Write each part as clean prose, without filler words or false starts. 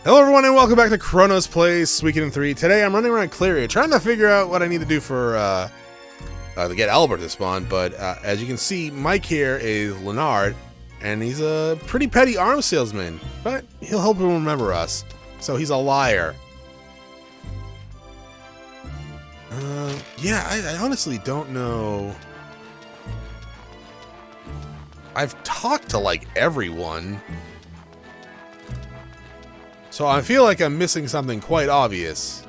Hello everyone and welcome back to Chronos Plays Suikoden III. Today I'm running around Clary trying to figure out what I need to do for to get Albert to spawn, but as you can see, Mike here is Leonard, and he's a pretty petty arms salesman, but he'll help him remember us, so he's a liar. Yeah, I honestly don't know. I've talked to like everyone. So I feel like I'm missing something quite obvious.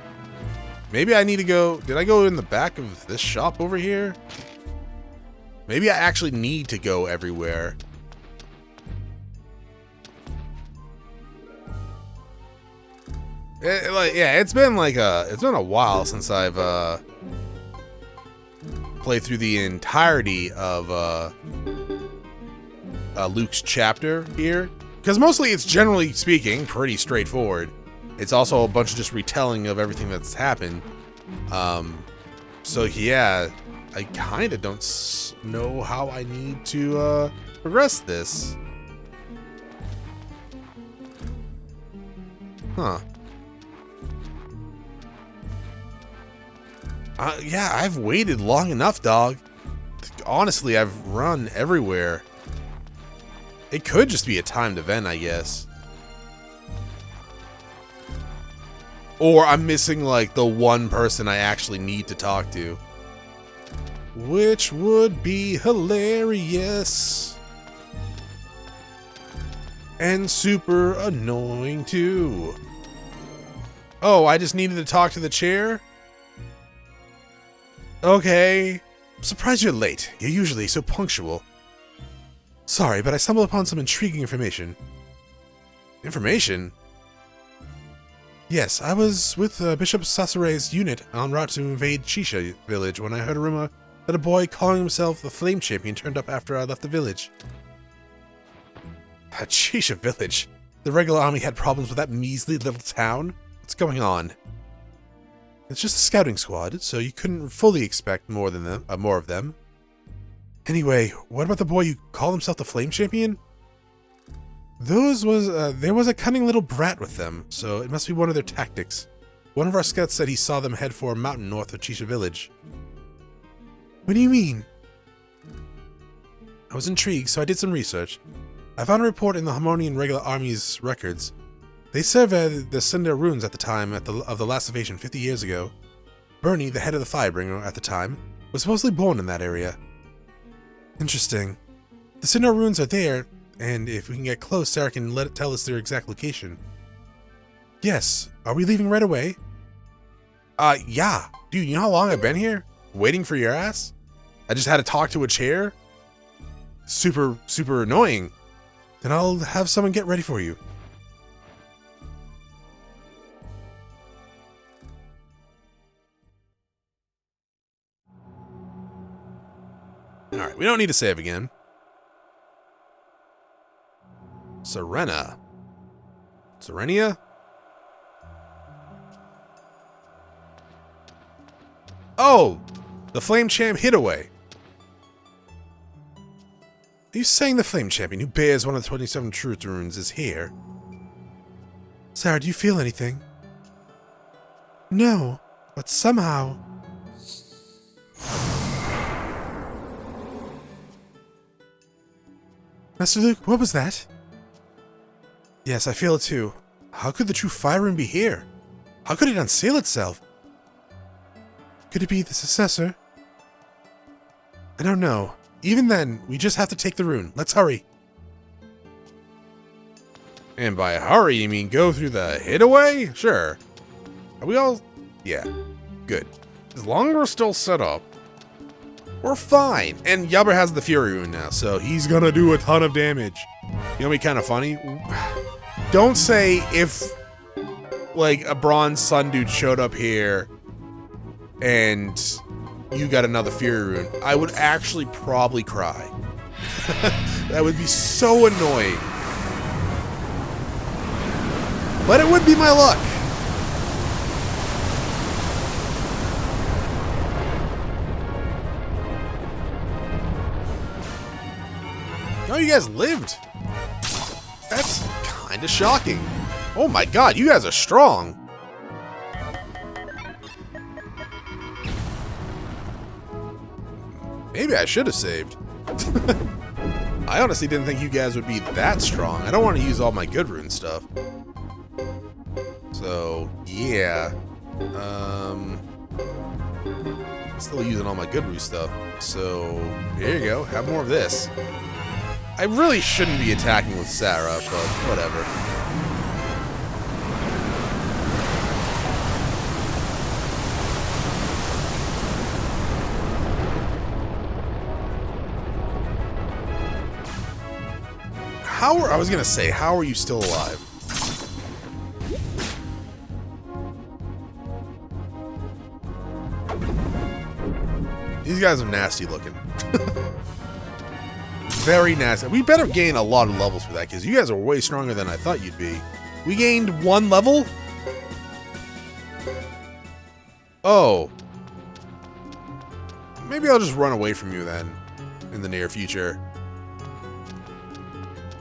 Maybe I need to go... Did I go in the back of this shop over here? Maybe I actually need to go everywhere. It's been a while since I've played through the entirety of Luke's chapter here. Because mostly it's, generally speaking, pretty straightforward. It's also a bunch of just retelling of everything that's happened. So yeah, I kind of don't know how I need to progress this. Huh. Yeah, I've waited long enough, dog. Honestly, I've run everywhere. It could just be a timed event, I guess. Or I'm missing, like, the one person I actually need to talk to. Which would be hilarious. And super annoying, too. Oh, I just needed to talk to the chair? Okay. I'm surprised you're late. You're usually so punctual. Sorry, but I stumbled upon some intriguing information. Information? Yes, I was with Bishop Sasare's unit en route to invade Chisha village when I heard a rumor that a boy calling himself the Flame Champion turned up after I left the village. Chisha village? The regular army had problems with that measly little town? What's going on? It's just a scouting squad, so you couldn't fully expect more of them. Anyway, what about the boy who called himself the Flame Champion? There was a cunning little brat with them, so it must be one of their tactics. One of our scouts said he saw them head for a mountain north of Chisha village. What do you mean? I was intrigued, so I did some research. I found a report in the Harmonian Regular Army's records. They surveyed the Cinder ruins at the time of the last invasion 50 years ago. Bernie, the head of the Firebringer at the time, was supposedly born in that area. Interesting. The Cinder ruins are there, and if we can get close, Sarah can tell us their exact location. Yes. Are we leaving right away? Yeah. Dude, you know how long I've been here? Waiting for your ass? I just had to talk to a chair? Super, super annoying. Then I'll have someone get ready for you. Alright, we don't need to save again. Serenia? Oh! The Flame Champ hideaway. Are you saying the Flame Champion who bears one of the 27 Truth Runes is here? Sarah, do you feel anything? No, but somehow... Master Luke, what was that? Yes, I feel it too. How could the true fire rune be here? How could it unseal itself? Could it be the successor? I don't know. Even then, we just have to take the rune. Let's hurry. And by hurry, you mean go through the hideaway? Sure. Are we all... Yeah. Good. As long as we're still set up, we're fine. And Yubber has the Fury Rune now, so he's gonna do a ton of damage. You know what'd be kind of funny? Don't say if, like, a Bronze Sun dude showed up here and you got another Fury Rune. I would actually probably cry. That would be so annoying. But it would be my luck. Oh, you guys lived. That's kind of shocking. Oh my god, you guys are strong. Maybe I should have saved. I honestly didn't think you guys would be that strong. I don't want to use all my good rune stuff. So, yeah. Still using all my good rune stuff. So, here you go. Have more of this. I really shouldn't be attacking with Sarah, but whatever. I was gonna say, how are you still alive? These guys are nasty looking. Very nasty. We better gain a lot of levels for that, because you guys are way stronger than I thought you'd be. We gained 1 level? Oh. Maybe I'll just run away from you then, in the near future.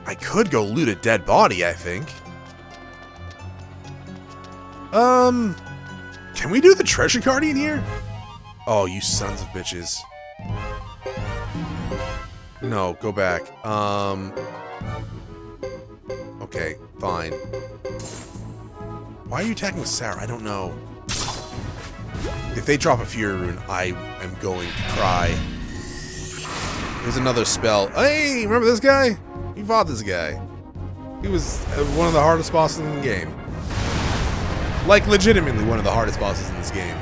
I could go loot a dead body, I think. Can we do the treasure guardian here? Oh, you sons of bitches. No, go back. Okay, fine. Why are you attacking with Sarah? I don't know. If they drop a Fury Rune, I am going to cry. There's another spell. Hey, remember this guy? We fought this guy. He was one of the hardest bosses in the game. Like, legitimately one of the hardest bosses in this game.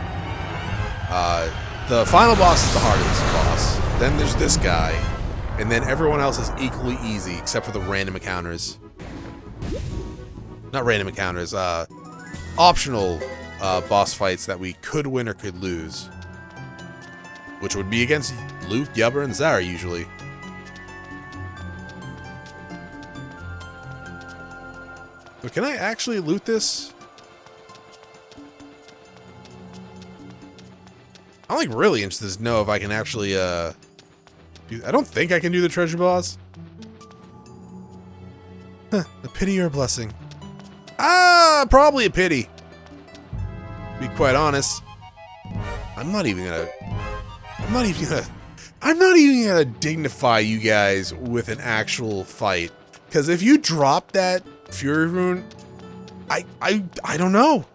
The final boss is the hardest boss. Then there's this guy. And then everyone else is equally easy, except for the random encounters. Not random encounters, optional boss fights that we could win or could lose. Which would be against Luke, Yubber, and Zara, usually. But can I actually loot this? I'm like really interested to know if I can actually I don't think I can do the treasure boss. Huh, a pity or a blessing? Ah, probably a pity. To be quite honest. I'm not even gonna dignify you guys with an actual fight. Because if you drop that Fury Rune, I don't know.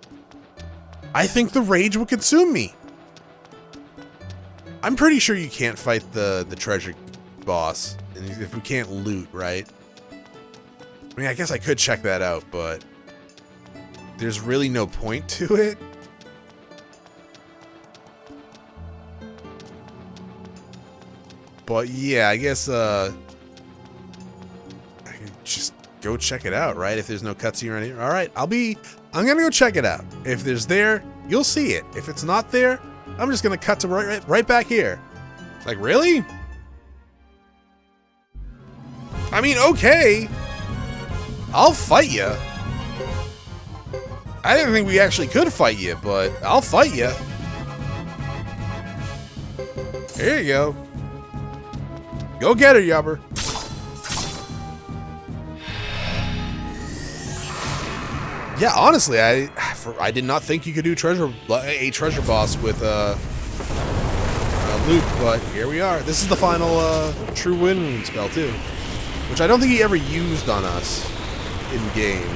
I think the rage will consume me. I'm pretty sure you can't fight the treasure boss if we can't loot, right? I mean, I guess I could check that out, but there's really no point to it. But yeah, I guess I can just go check it out, right? If there's no cutscene or anything. All right, I'm gonna go check it out. If there's there, you'll see it. If it's not there, I'm just gonna cut to right back here. Like, really? I mean, okay. I'll fight you. I didn't think we actually could fight you, but I'll fight you. Here you go. Go get her, Yubber. Yeah, honestly, I did not think you could do a treasure boss with Luke, but here we are. This is the final true wind rune spell too, which I don't think he ever used on us in game.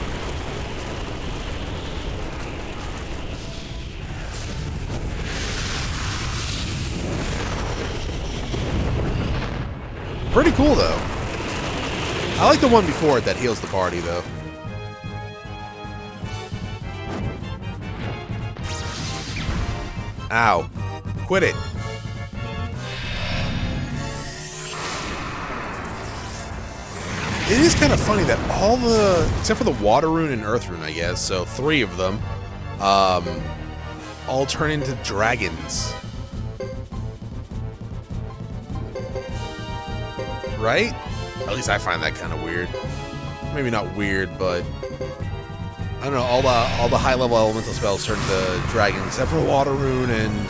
Pretty cool though. I like the one before it that heals the party though. Ow. Quit it. It is kind of funny that all the, except for the water rune and earth rune, I guess, so 3 of them, all turn into dragons. Right? At least I find that kind of weird. Maybe not weird, but I don't know, all the high-level elemental spells turn to dragons, except for the water rune and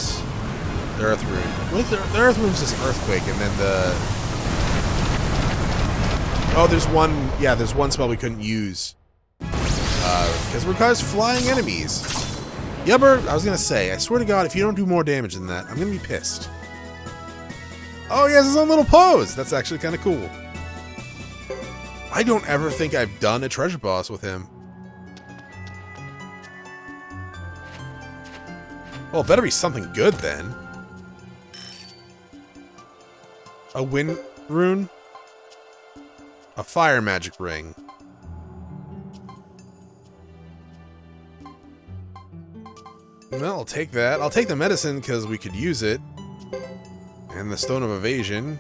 the earth rune. What is the earth rune's just earthquake, and then the... Oh, there's one spell we couldn't use. Because it requires flying enemies. Yubber, I was gonna say, I swear to God, if you don't do more damage than that, I'm gonna be pissed. Oh, he has his own little pose! That's actually kind of cool. I don't ever think I've done a treasure boss with him. Well, it better be something good then. A wind rune? A fire magic ring. Well, I'll take that. I'll take the medicine because we could use it. And the stone of evasion.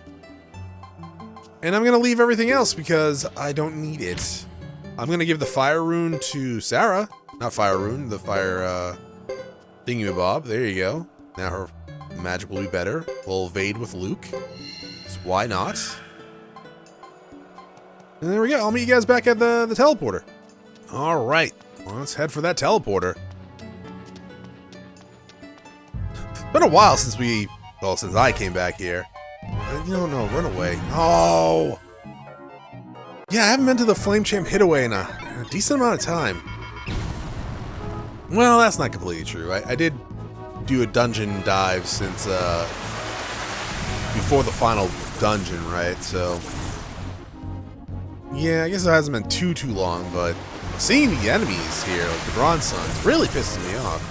And I'm going to leave everything else because I don't need it. I'm going to give the fire rune to Sarah. Not fire rune, the fire thingy-mabob. There you go. Now her magic will be better. We'll evade with Luke. So why not? And there we go. I'll meet you guys back at the teleporter. All right. Well, let's head for that teleporter. It's been a while since since I came back here. No, run away. Oh! Yeah, I haven't been to the Flame Champ Hideaway in a decent amount of time. Well, that's not completely true. I did do a dungeon dive since, before the final dungeon, right? So, yeah, I guess it hasn't been too long, but seeing the enemies here, like the Bronze Suns, really pisses me off.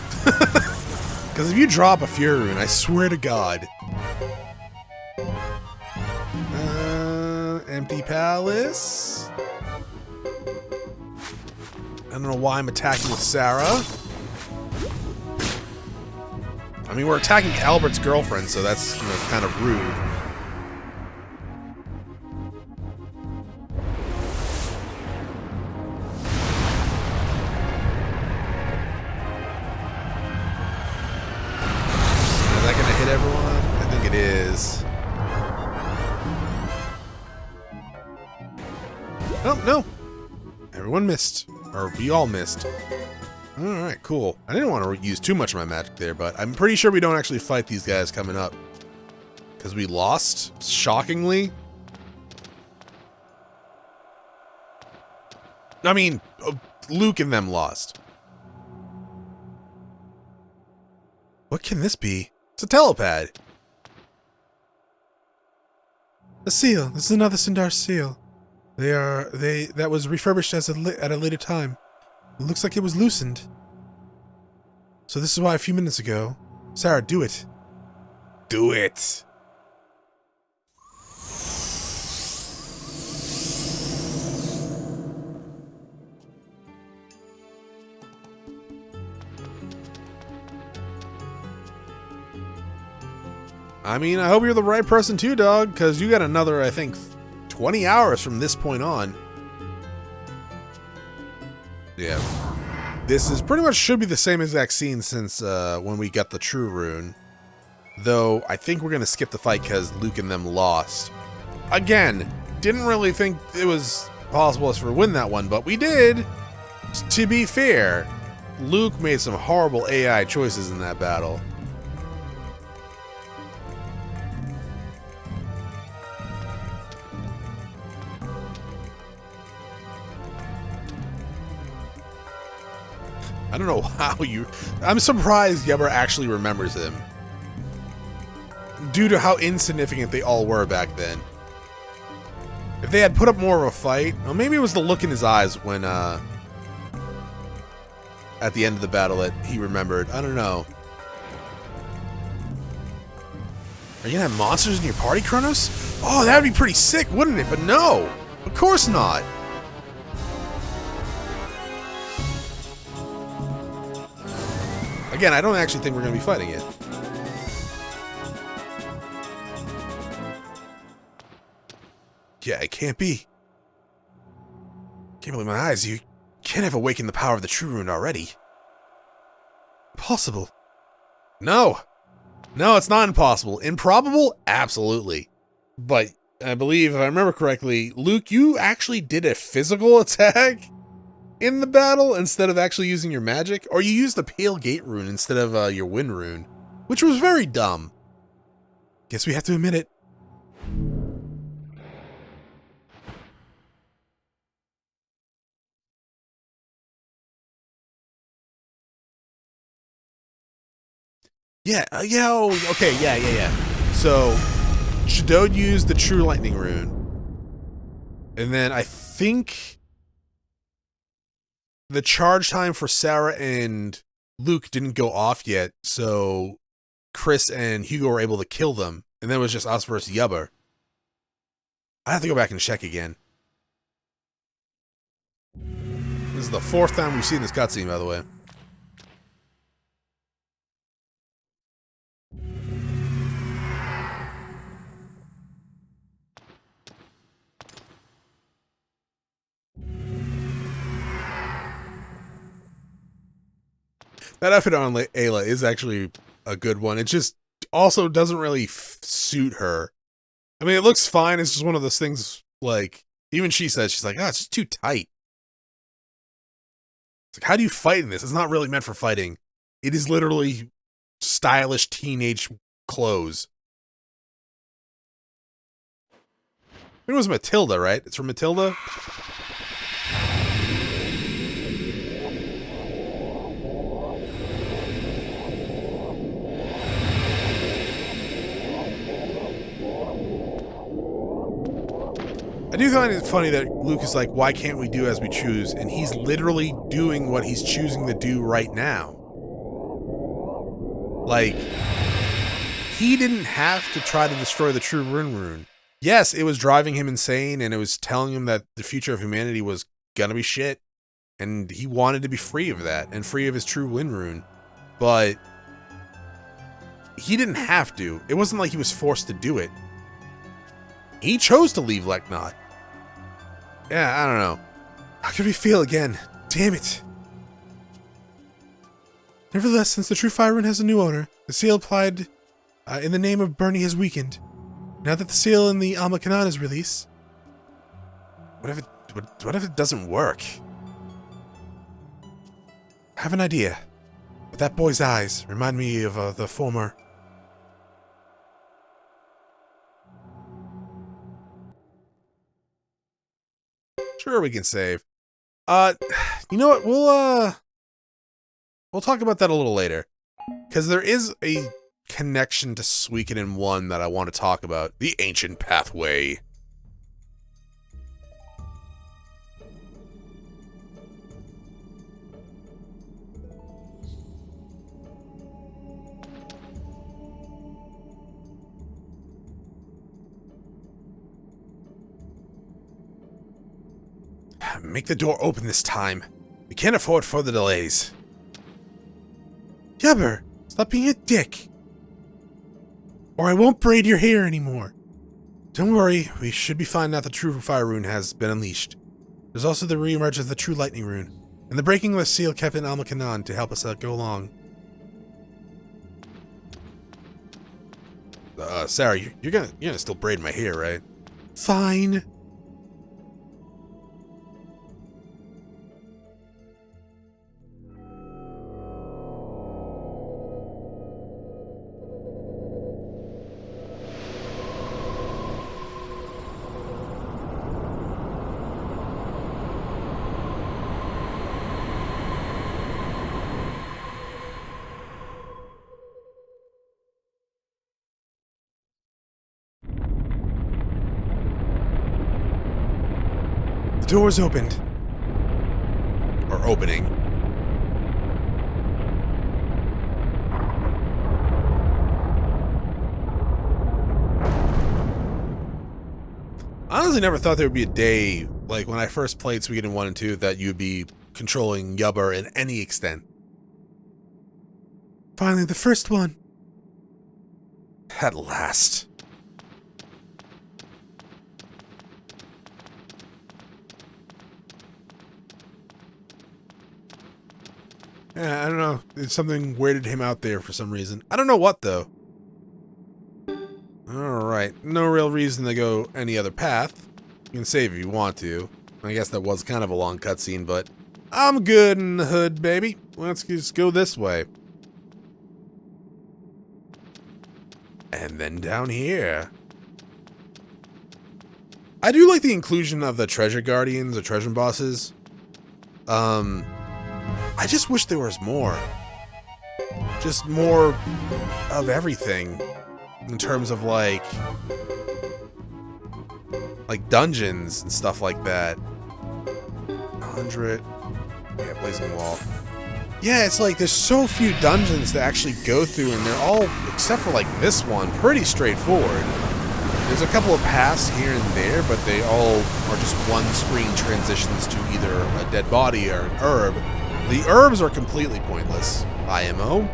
Because if you drop a Fury Rune, I swear to God. Empty Palace. I don't know why I'm attacking with Sarah. I mean, we're attacking Albert's girlfriend, so that's, you know, kind of rude. Is that gonna hit everyone? I think it is. Oh, no. Everyone missed. Or we all missed. Alright, cool. I didn't want to use too much of my magic there, but I'm pretty sure we don't actually fight these guys coming up. Because we lost, shockingly. I mean, Luke and them lost. What can this be? It's a telepad. A seal. This is another Sindar seal. That was refurbished at a later time. It looks like it was loosened. So this is why a few minutes ago. Sarah, do it. Do it. I mean, I hope you're the right person too, dog, because you got another, I think, 20 hours from this point on. Yeah. This is pretty much should be the same exact scene since when we got the true rune. Though, I think we're going to skip the fight because Luke and them lost. Again, didn't really think it was possible for us to win that one, but we did. To be fair, Luke made some horrible AI choices in that battle. I don't know how you... I'm surprised Yubber actually remembers him. Due to how insignificant they all were back then. If they had put up more of a fight... Well, maybe it was the look in his eyes when, at the end of the battle that he remembered. I don't know. Are you gonna have monsters in your party, Chronos? Oh, that'd be pretty sick, wouldn't it? But no! Of course not! Again, I don't actually think we're going to be fighting it. Yeah, it can't be. Can't believe my eyes. You can't have awakened the power of the true rune already. Impossible. No. No, it's not impossible. Improbable? Absolutely. But I believe, if I remember correctly, Luke, you actually did a physical attack in the battle instead of actually using your magic, or you used the Pale Gate rune instead of your Wind rune, which was very dumb. Guess we have to admit it. Yeah, yeah, oh, okay, yeah. So, Shadode used the True Lightning Rune. And then I think the charge time for Sarah and Luke didn't go off yet, so Chris and Hugo were able to kill them, and then it was just us versus Yubber. I have to go back and check again. This is the 4th time we've seen this cutscene, by the way. That outfit on Ayla is actually a good one. It just also doesn't really suit her. I mean, it looks fine. It's just one of those things, like, even she says, she's like, oh, it's just too tight. It's like, how do you fight in this? It's not really meant for fighting. It is literally stylish teenage clothes. It was Matilda, right? It's from Matilda? I do find it funny that Luke is like, why can't we do as we choose? And he's literally doing what he's choosing to do right now. Like, he didn't have to try to destroy the True Rune. Yes, it was driving him insane, and it was telling him that the future of humanity was gonna be shit, and he wanted to be free of that, and free of his True Wind Rune. But he didn't have to. It wasn't like he was forced to do it. He chose to leave Leknot. Yeah, I don't know. How could we fail again? Damn it. Nevertheless, since the True Fire Rune has a new owner, the seal applied in the name of Bernie has weakened. Now that the seal in the Alma Kanan is released, what if it doesn't work? I have an idea. But that boy's eyes remind me of the former. Sure, we can save. You know what? We'll talk about that a little later, because there is a connection to Suikoden 1 that I want to talk about. The Ancient Pathway. Make the door open this time. We can't afford further delays. Yubber, stop being a dick. Or I won't braid your hair anymore. Don't worry, we should be fine now that the True Fire Rune has been unleashed. There's also the re-emerge of the True Lightning Rune, and the breaking of the seal kept in Alma Kanan to help us go along. Sarah, you're gonna still braid my hair, right? Fine. The door's opened. Or opening. I honestly never thought there would be a day, like when I first played Suikoden 1 and 2, that you'd be controlling Yubber in any extent. Finally, the first one. At last. Yeah, I don't know. Something weirded him out there for some reason. I don't know what, though. Alright. No real reason to go any other path. You can save if you want to. I guess that was kind of a long cutscene, but I'm good in the hood, baby. Let's just go this way. And then down here. I do like the inclusion of the treasure guardians or treasure bosses. I just wish there was more. just more of everything in terms of like dungeons and stuff like that. 100. Yeah, Blazing Wall. Yeah, it's like there's so few dungeons to actually go through, and they're all, except for like this one, pretty straightforward. There's a couple of paths here and there, but they all are just one-screen transitions to either a dead body or an herb. The herbs are completely pointless, IMO.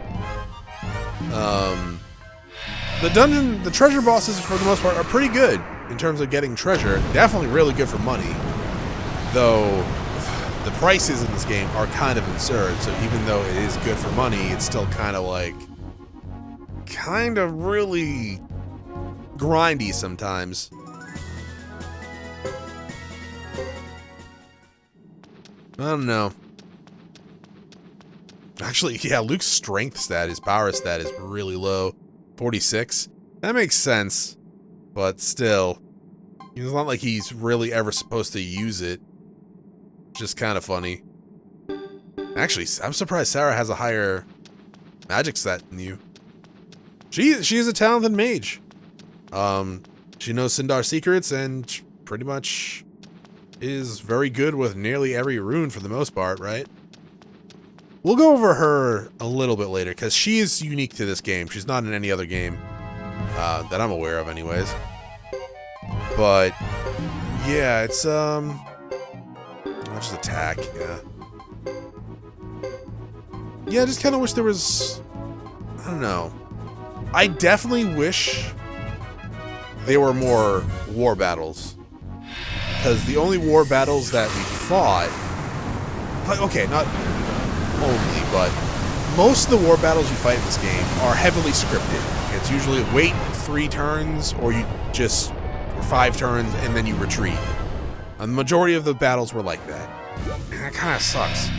The treasure bosses, for the most part, are pretty good in terms of getting treasure. Definitely really good for money. Though, the prices in this game are kind of absurd, so even though it is good for money, it's still kind of really grindy sometimes. I don't know. Actually, yeah, Luke's strength stat, his power stat is really low. 46. That makes sense. But still, it's not like he's really ever supposed to use it. Just kind of funny. Actually, I'm surprised Sarah has a higher magic stat than you. She's a talented mage. She knows Sindar's secrets and pretty much is very good with nearly every rune for the most part, right? We'll go over her a little bit later because she is unique to this game. She's not in any other game that I'm aware of anyways. But yeah, it's I'll just attack, yeah. Yeah, I just kind of wish there was, I don't know. I definitely wish there were more war battles. Because the only war battles that we fought, like, okay, not only, but most of the war battles you fight in this game are heavily scripted. It's usually wait 3 turns, or you just, or 5 turns, and then you retreat. And the majority of the battles were like that. And that kind of sucks.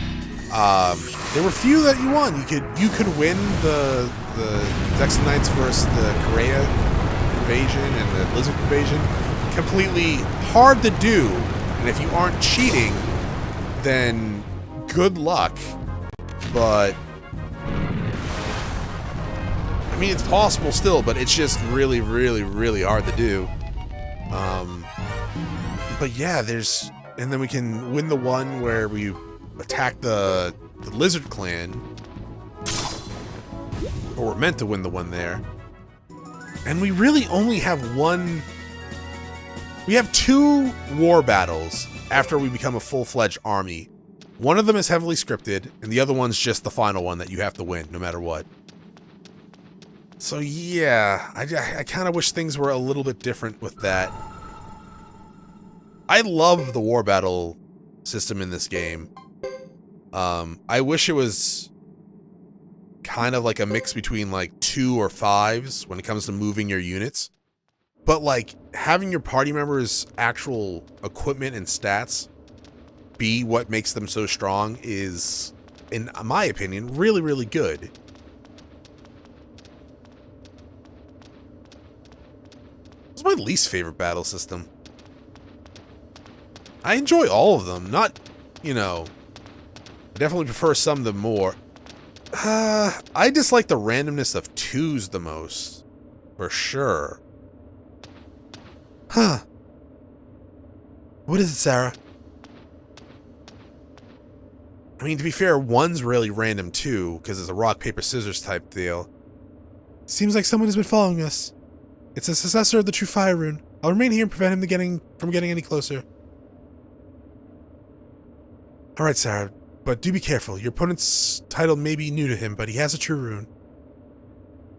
There were few that you won. You could win the Dexter Knights versus the Korea invasion and the Lizard invasion. Completely hard to do, and if you aren't cheating, then good luck. But I mean, it's possible still, but it's just really, really, really hard to do. But yeah, and then we can win the one where we attack the Lizard Clan, or we're meant to win the one there. And we really only have one. We have 2 war battles after we become a full-fledged army. One of them is heavily scripted, and the other one's just the final one that you have to win, no matter what. So yeah, I kind of wish things were a little bit different with that. I love the war battle system in this game. I wish it was kind of like a mix between like 2 or 5s when it comes to moving your units. But like having your party members' actual equipment and stats be what makes them so strong is, in my opinion, really, really good. It's my least favorite battle system. I enjoy all of them, not, you know, I definitely prefer some of them more. I dislike the randomness of 2s the most, for sure. Huh. What is it, Sarah? I mean, to be fair, 1's really random too, because it's a rock, paper, scissors type deal. Seems like someone has been following us. It's a successor of the true fire rune. I'll remain here and prevent him from getting any closer. Alright, Sarah, but do be careful. Your opponent's title may be new to him, but he has a true rune.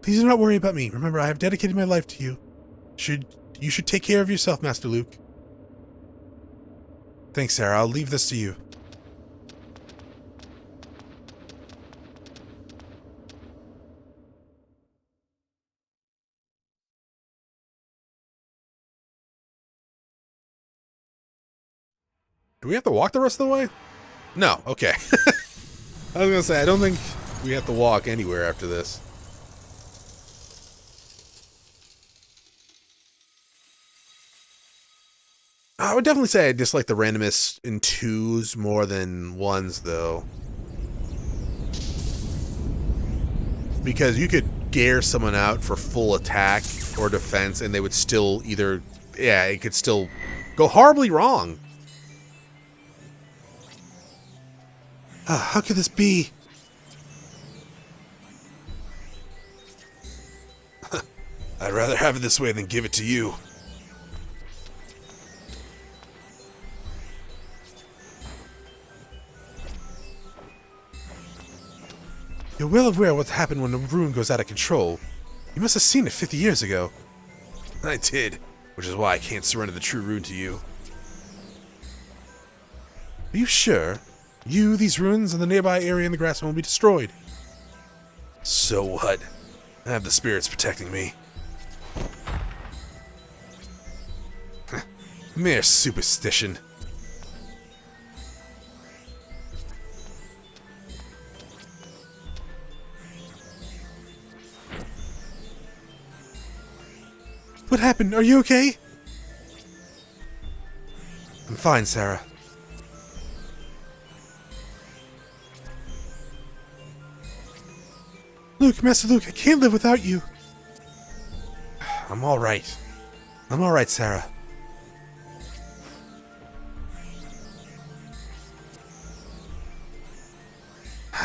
Please do not worry about me. Remember, I have dedicated my life to you. You should take care of yourself, Master Luke. Thanks, Sarah. I'll leave this to you. Do we have to walk the rest of the way? No, okay. I was gonna say, I don't think we have to walk anywhere after this. I would definitely say I dislike the randomness in 2s more than 1s, though. because you could gear someone out for full attack or defense, and they would still either, yeah, it could still go horribly wrong. How could this be? I'd rather have it this way than give it to you. You're well aware of what happened when the rune goes out of control. You must have seen it 50 years ago. I did, which is why I can't surrender the true rune to you. Are you sure? You, these runes, and the nearby area in the grass won't be destroyed. So what? I have the spirits protecting me. Mere superstition. What happened? Are you okay? I'm fine, Sarah. Luke, Master Luke, I can't live without you. I'm alright. I'm alright, Sarah.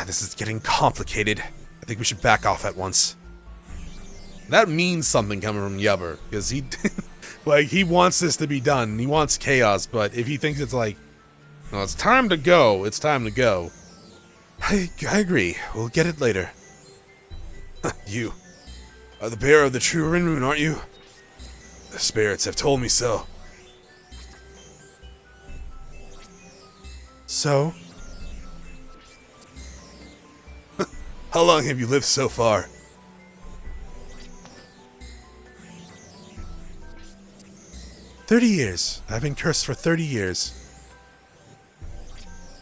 This is getting complicated. I think we should back off at once. That means something coming from Yubber, because he, like, he wants this to be done. He wants chaos, but if he thinks it's like, no, it's time to go, it's time to go. I agree. We'll get it later. You are the bearer of the true rune, aren't you? The spirits have told me so. So? How long have you lived so far? 30 years. I've been cursed for 30 years.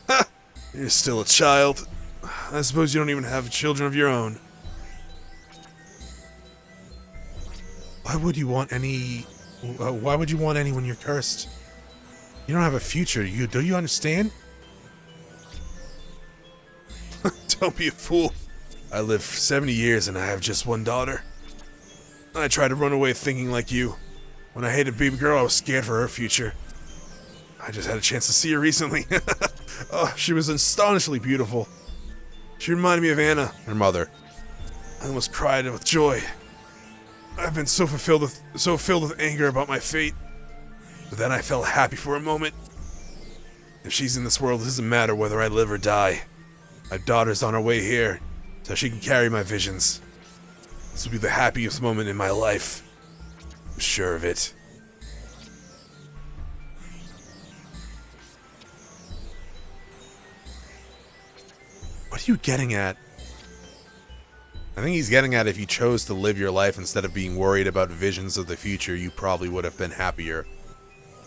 Ha! You're still a child. I suppose you don't even have children of your own. Why would you want any... why would you want any when you're cursed? You don't have a future. Do you understand? Don't be a fool. I lived for 70 years and I have just one daughter. I tried to run away thinking like you. When I hated baby girl, I was scared for her future. I just had a chance to see her recently. Oh, she was astonishingly beautiful. She reminded me of Anna, her mother. I almost cried with joy. I've been so filled with anger about my fate. But then I felt happy for a moment. If she's in this world, it doesn't matter whether I live or die. My daughter's on her way here, so she can carry my visions. This will be the happiest moment in my life. I'm sure of it. What are you getting at? I think he's getting at if you chose to live your life instead of being worried about visions of the future, you probably would have been happier.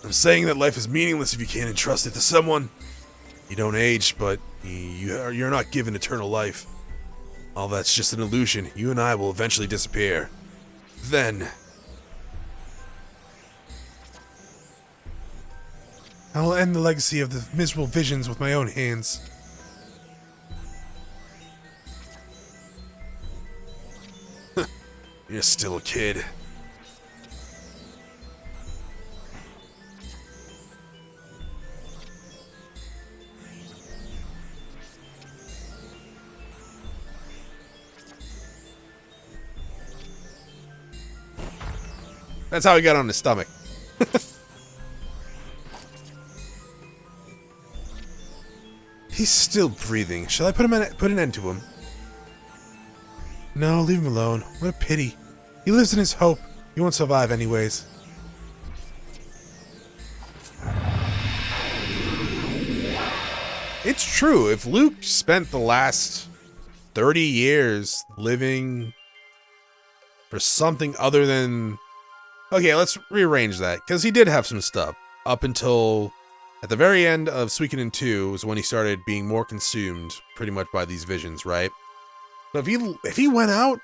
I'm saying that life is meaningless if you can't entrust it to someone. You don't age, but you're not given eternal life. All that's just an illusion. You and I will eventually disappear. Then... I will end the legacy of the miserable visions with my own hands. You're still a kid. That's how he got on his stomach. He's still breathing. Shall I put an end to him? No, leave him alone. What a pity. He lives in his hope. He won't survive anyways. It's true. If Luke spent the last 30 years living for something other than... Okay, let's rearrange that, because he did have some stuff. Up until... At the very end of Suikoden II was when he started being more consumed, pretty much by these visions, right? So if he went out,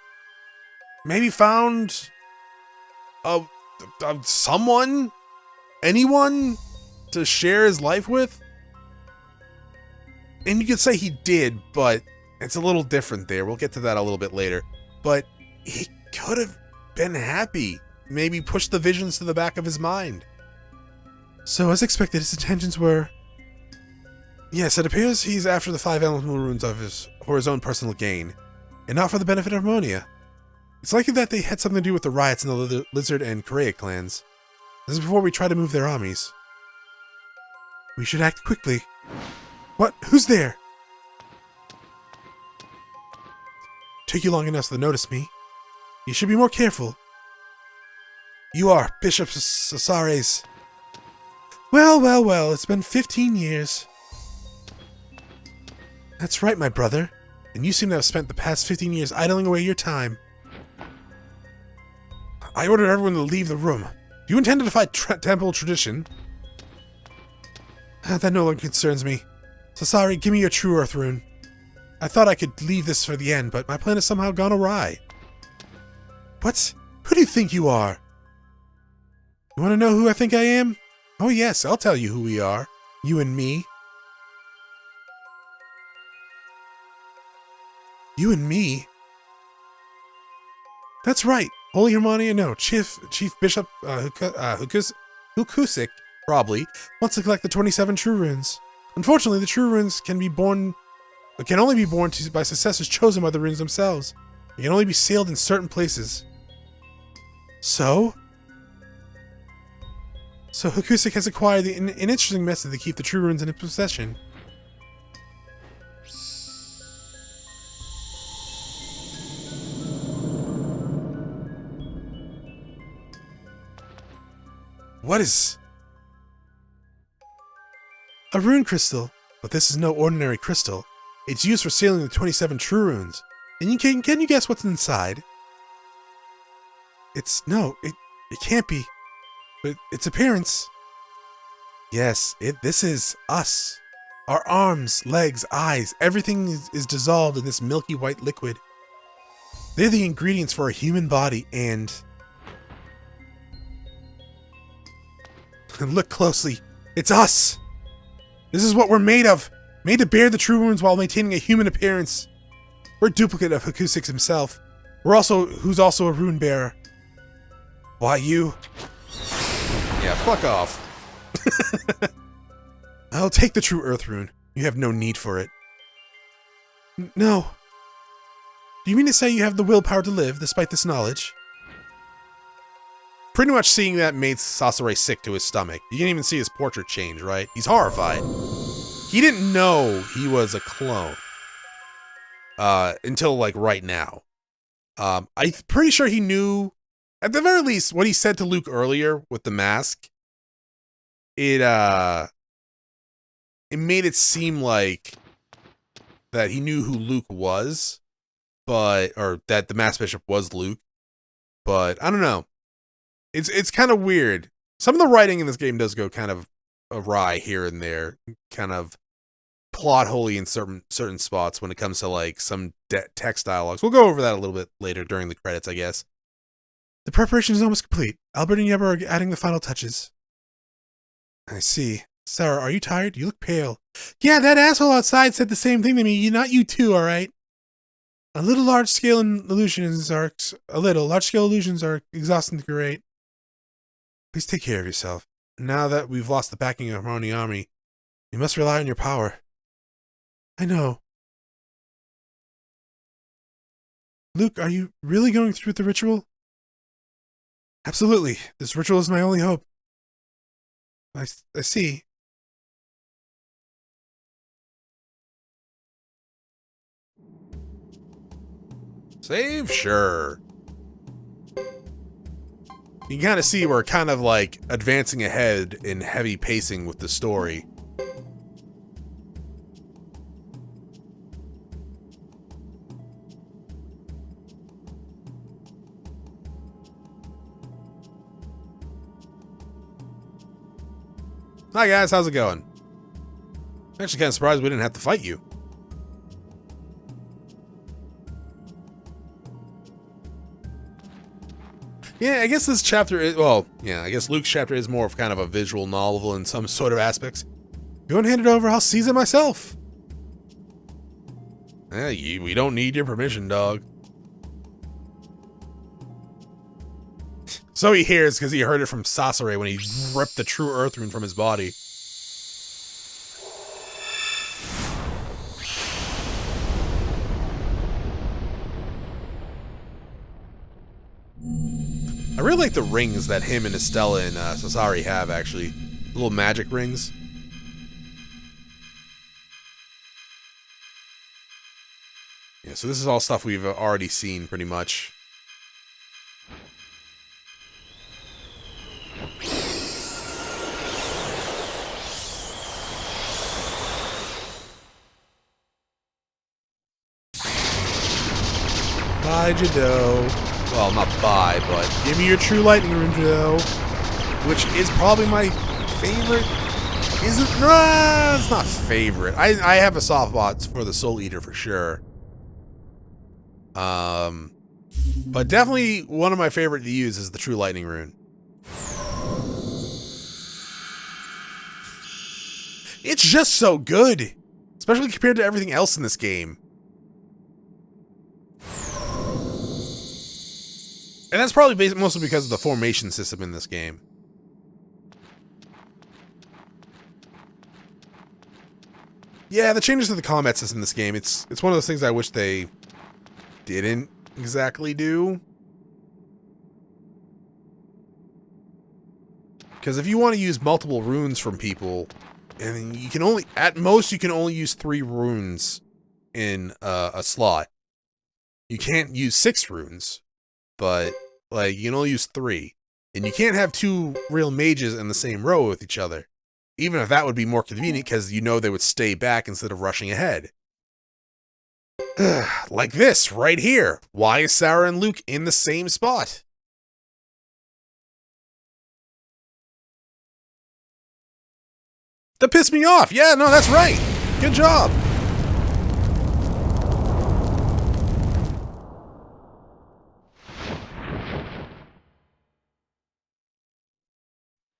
maybe found someone, anyone to share his life with, and you could say he did, but It's a little different there. We'll get to that a little bit later. But he could have been happy. Maybe push the visions to the back of his mind. So, as expected, his intentions were... Yes, it appears he's after the 5 elemental runes for his own personal gain, and not for the benefit of Harmonia. It's likely that they had something to do with the riots in the Lizard and Correa clans. This is before we try to move their armies. We should act quickly. What? Who's there? Took you long enough to notice me. You should be more careful. You are Bishop Cesare's... Well, it's been 15 years. That's right, my brother. And you seem to have spent the past 15 years idling away your time. I ordered everyone to leave the room. Do you intend to defy temple tradition? That no longer concerns me. Cesare, give me your true earth rune. I thought I could leave this for the end, but my plan has somehow gone awry. What? Who do you think you are? You want to know who I think I am? Oh yes, I'll tell you who we are. You and me. You and me? That's right. Holy Harmonia, no. Chief Bishop Hukusik, probably, wants to collect the 27 true runes. Unfortunately, the true runes can only be born by successors chosen by the runes themselves. They can only be sealed in certain places. So Hukusik has acquired an interesting method to keep the true runes in his possession. What is... A rune crystal, but this is no ordinary crystal. It's used for sealing the 27 true runes. And can you guess what's inside? It can't be. But its appearance... Yes, this is us. Our arms, legs, eyes, everything is dissolved in this milky white liquid. They're the ingredients for a human body, and... Look closely. It's us! This is what we're made of! Made to bear the true runes while maintaining a human appearance. We're a duplicate of Hukusik himself. Who's also a rune bearer. Why you? Yeah, fuck off. I'll take the true earth rune. You have no need for it. No. Do you mean to say you have the willpower to live, despite this knowledge? Pretty much seeing that made Sasore sick to his stomach. You can even see his portrait change, right? He's horrified. He didn't know he was a clone. Until, like, right now. I'm pretty sure he knew, at the very least, what he said to Luke earlier with the mask. It made it seem like that he knew who Luke was, or that the Masked Bishop was Luke. But, I don't know. It's kind of weird. Some of the writing in this game does go kind of awry here and there, kind of plot holy in certain spots when it comes to like some text dialogues. We'll go over that a little bit later during the credits, I guess. The preparation is almost complete. Albert and Yeba are adding the final touches. I see. Sarah, are you tired? You look pale. Yeah, that asshole outside said the same thing to me. Not you too, all right? Large-scale illusions are exhausting to create. Please take care of yourself. Now that we've lost the backing of our own army, you must rely on your power. I know. Luke, are you really going through with the ritual? Absolutely. This ritual is my only hope. I see. Save? Sure. You can kind of see we're kind of like advancing ahead in heavy pacing with the story. Hi guys, how's it going? I'm actually kind of surprised we didn't have to fight you. Yeah, I guess this chapter is, well, yeah, I guess Luke's chapter is more of kind of a visual novel in some sort of aspects. Go and hand it over, I'll seize it myself. We don't need your permission, dog. So he hears because he heard it from Sasori when he ripped the true Earth Rune from his body. I really like the rings that him and Estella and Sasori have, actually. Little magic rings. Yeah, so this is all stuff we've already seen, pretty much. Bye, Jado. Well, not bye, but give me your true lightning rune, Jado. Which is probably my favorite. Isn't? Nah, it's not favorite. I have a soft spot for the Soul Eater for sure. But definitely one of my favorite to use is the true lightning rune. It's just so good, especially compared to everything else in this game. And that's probably mostly because of the formation system in this game. Yeah, the changes to the combat system in this game, it's one of those things I wish they didn't exactly do. Because if you want to use multiple runes from people, and you can only, at most, you can only use 3 runes in a slot. You can't use 6 runes, but like you can only use 3. And you can't have 2 real mages in the same row with each other. Even if that would be more convenient, because you know they would stay back instead of rushing ahead. Like this, right here. Why is Sarah and Luke in the same spot? That pissed me off. Yeah, no, that's right. Good job.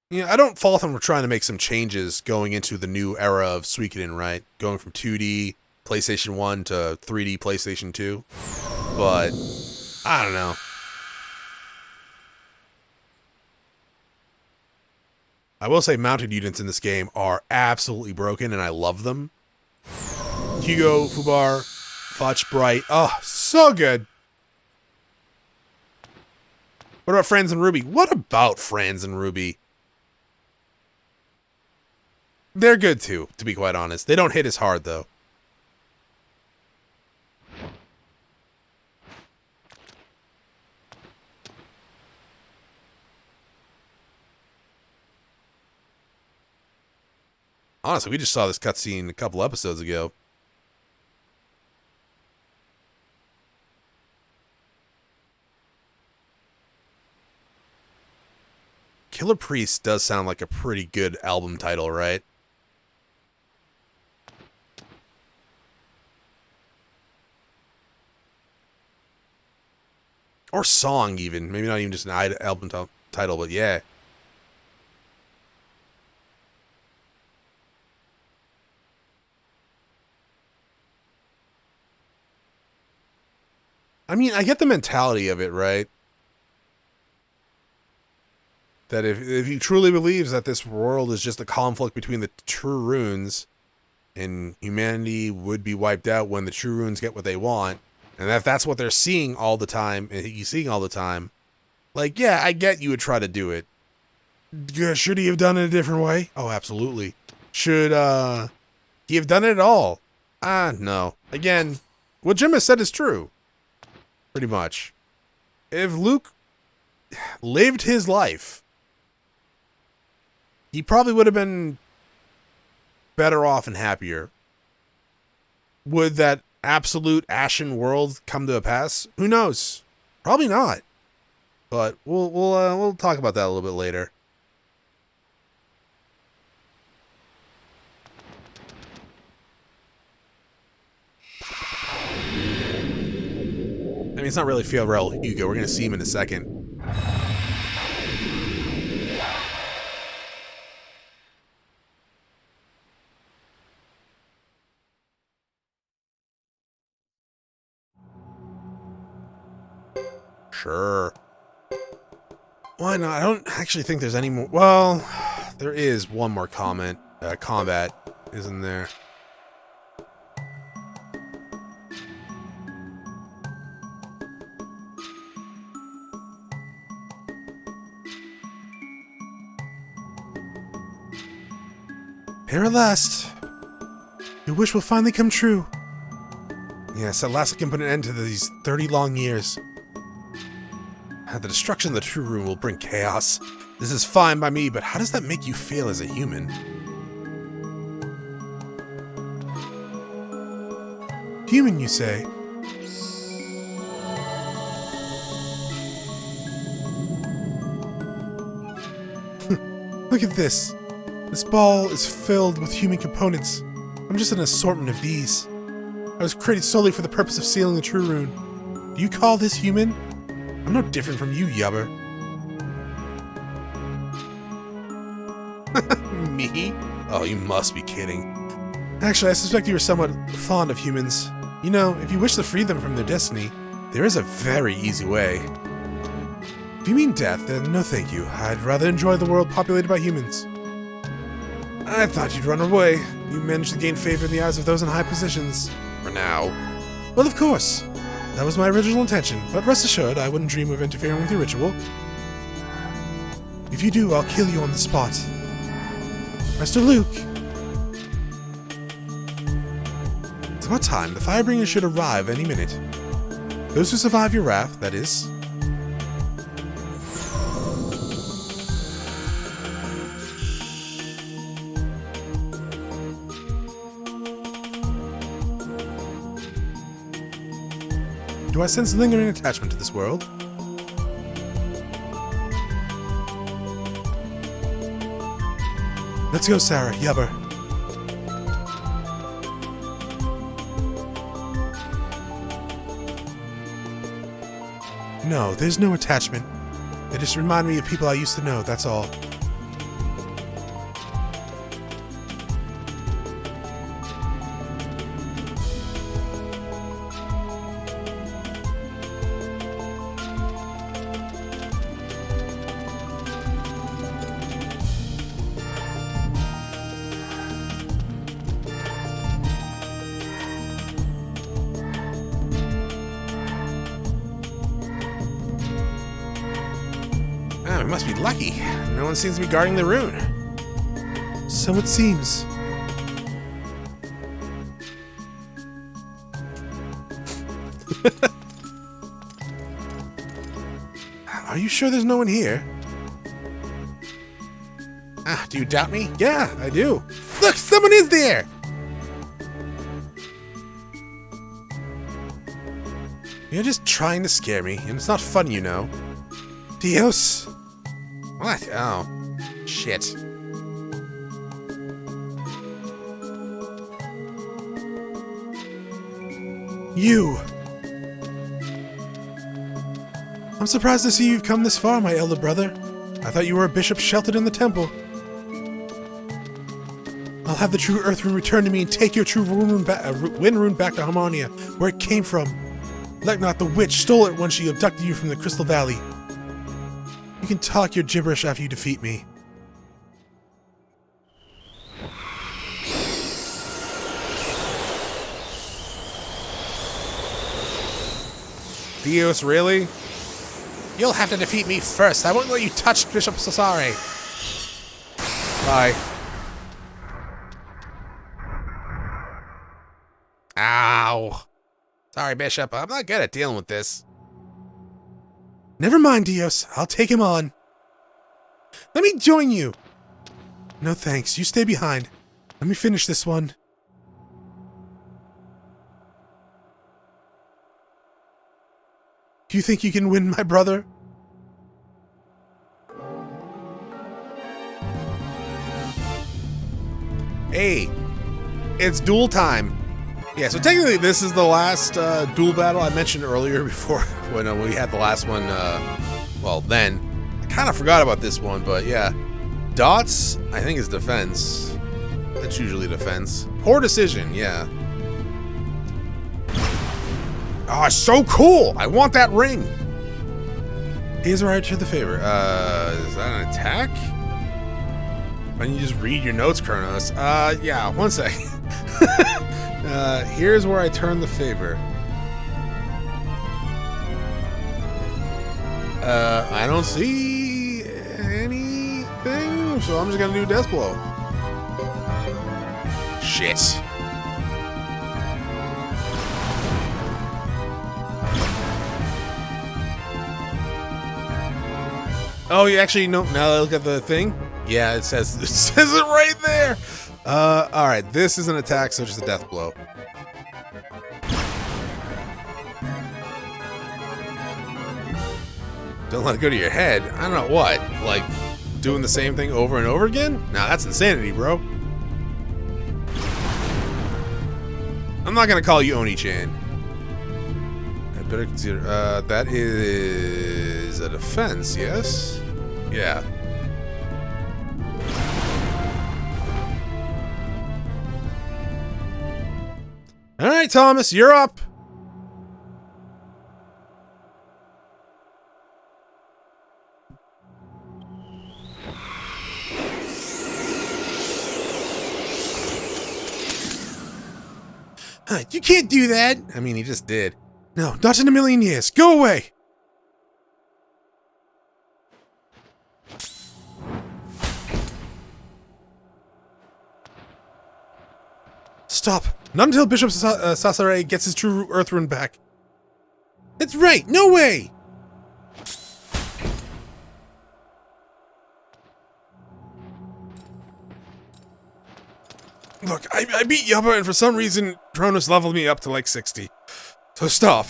Yeah, I don't fault them for trying to make some changes going into the new era of Suikoden, right? Going from 2D PlayStation 1 to 3D PlayStation 2. But, I don't know. I will say mounted units in this game are absolutely broken, and I love them. Hugo, Fubar, Fudge, Bright. Oh, so good. What about Franz and Ruby? What about Franz and Ruby? They're good too, to be quite honest. They don't hit as hard, though. Honestly, we just saw this cutscene a couple episodes ago. Killer Priest does sound like a pretty good album title, right? Or song, even. Maybe not even just an album title, but yeah. I mean, I get the mentality of it, right? That if he truly believes that this world is just a conflict between the true runes, and humanity would be wiped out when the true runes get what they want, and if that's what they're seeing all the time, and he's seeing all the time, like, yeah, I get you would try to do it. Should he have done it a different way? Oh, absolutely. Should he have done it at all? No. Again, what Jim has said is true. Pretty much. If Luke lived his life, he probably would have been better off and happier. Would that absolute ashen world come to a pass? Who knows? Probably not. But we'll talk about that a little bit later. I mean, it's not really Fiorel Hugo. We're going to see him in a second. Sure. Why not? I don't actually think there's any more. Well, there is one more combat, isn't there? Here at last. Your wish will finally come true. Yes, at last I can put an end to these 30 long years. The destruction of the true rune will bring chaos. This is fine by me, but how does that make you feel as a human? Human, you say? Look at this. This ball is filled with human components. I'm just an assortment of these. I was created solely for the purpose of sealing the true rune. Do you call this human? I'm no different from you, Yubber. Me? Oh, you must be kidding. Actually, I suspect you are somewhat fond of humans. You know, if you wish to free them from their destiny, there is a very easy way. If you mean death, then no thank you. I'd rather enjoy the world populated by humans. I thought you'd run away. You managed to gain favor in the eyes of those in high positions. For now. Well, of course. That was my original intention, but rest assured I wouldn't dream of interfering with your ritual. If you do, I'll kill you on the spot. Master Luke! It's about time. The Firebringer should arrive any minute. Those who survive your wrath, that is. Do I sense lingering attachment to this world? Let's go, Sarah. Yubber. No, there's no attachment. They just remind me of people I used to know, that's all. We must be lucky. No one seems to be guarding the rune. So it seems. Are you sure there's no one here? Ah, do you doubt me? Yeah, I do. Look, someone is there! You're just trying to scare me, and it's not fun, you know. Dios! What? Oh. Shit. You! I'm surprised to see you've come this far, my elder brother. I thought you were a bishop sheltered in the temple. I'll have the true earth rune returned to me and take your true wind rune back to Harmonia, where it came from. Let not the witch stole it when she abducted you from the Crystal Valley. You can talk your gibberish after you defeat me. Dios, really? You'll have to defeat me first. I won't let you touch Bishop Cesare. Bye. Ow. Sorry, Bishop. I'm not good at dealing with this. Never mind, Dios. I'll take him on. Let me join you. No thanks. You stay behind. Let me finish this one. Do you think you can win, my brother? Hey, it's duel time. Yeah, so technically this is the last duel battle I mentioned earlier before when we had the last one, well then. I kind of forgot about this one, but yeah. Dots, I think is defense. That's usually defense. Poor decision, yeah. Oh, it's so cool! I want that ring! Here's where I return the favor. Is that an attack? Why don't you just read your notes, Chronos? Yeah, one sec. Here's where I turn the favor. I don't see anything, so I'm just gonna do Death Blow. Shit. Oh, you actually no. Now that I look at the thing. Yeah, it says it right there. All right. This is an attack, so just a Death Blow. Don't let it go to your head. I don't know what. Like doing the same thing over and over again? Nah, that's insanity, bro. I'm not gonna call you Oni-chan. I better consider. That is a defense, yes? Yeah. All right, Thomas, you're up. You can't do that. I mean, he just did. No, not in a million years. Go away. Stop. Not until Bishop Sasare gets his true Earth Rune back. That's right. No way. Look, I beat Yubba, and for some reason, Chronos leveled me up to like 60. So stop.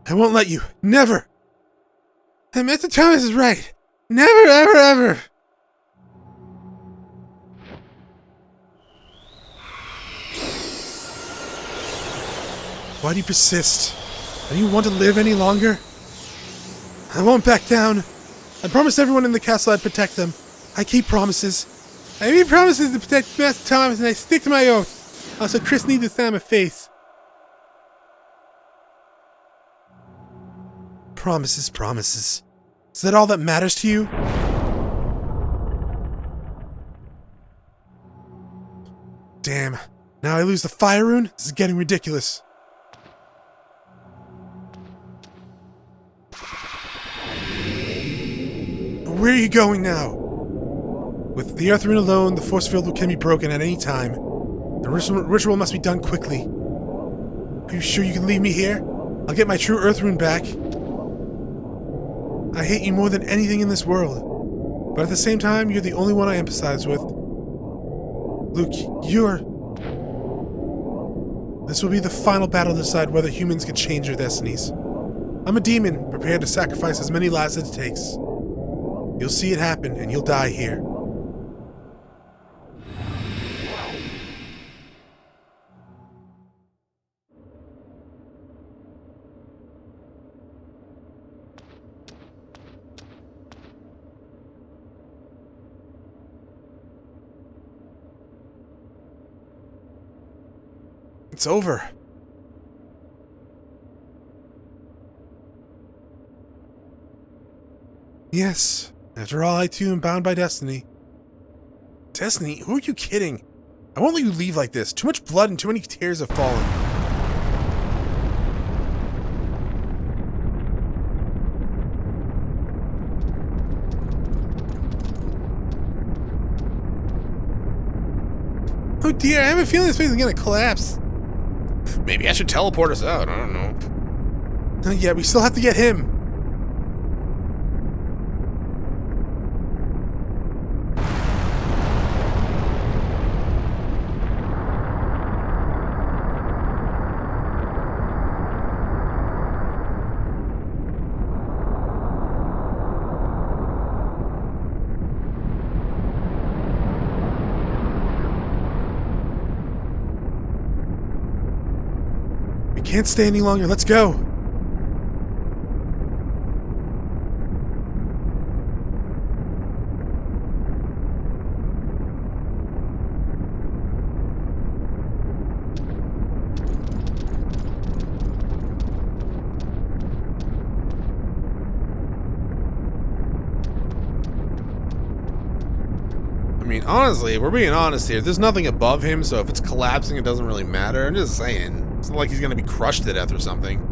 I won't let you. Never. And Mr. Thomas is right. Never, ever, ever. Why do you persist? Do you want to live any longer? I won't back down. I promised everyone in the castle I'd protect them. I keep promises. I made promises to protect Master Thomas, and I stick to my oath. Also, Chris needs to stand my face. Promises, promises. Is that all that matters to you? Damn. Now I lose the fire rune? This is getting ridiculous. Where are you going now? With the Earth Rune alone, the force field can be broken at any time. The ritual must be done quickly. Are you sure you can leave me here? I'll get my true Earth Rune back. I hate you more than anything in this world. But at the same time, you're the only one I empathize with. Luke, This will be the final battle to decide whether humans can change their destinies. I'm a demon, prepared to sacrifice as many lives as it takes. You'll see it happen, and you'll die here. It's over. Yes. After all, I too am bound by destiny. Destiny? Who are you kidding? I won't let you leave like this. Too much blood and too many tears have fallen. Oh dear, I have a feeling this place is gonna collapse. Maybe I should teleport us out, I don't know. Not yet, we still have to get him. Can't stay any longer. Let's go. mean, honestly, if we're being honest here, there's nothing above him, so if it's collapsing, it doesn't really matter. I'm just saying. It's not like he's gonna be crushed to death or something.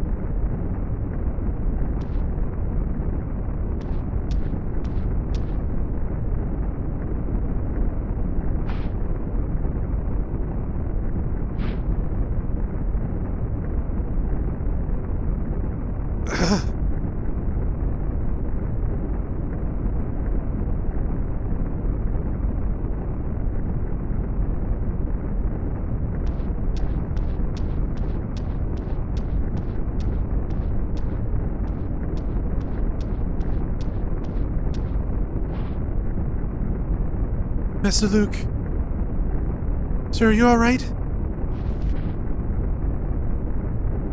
Master Luke. Sir, are you alright?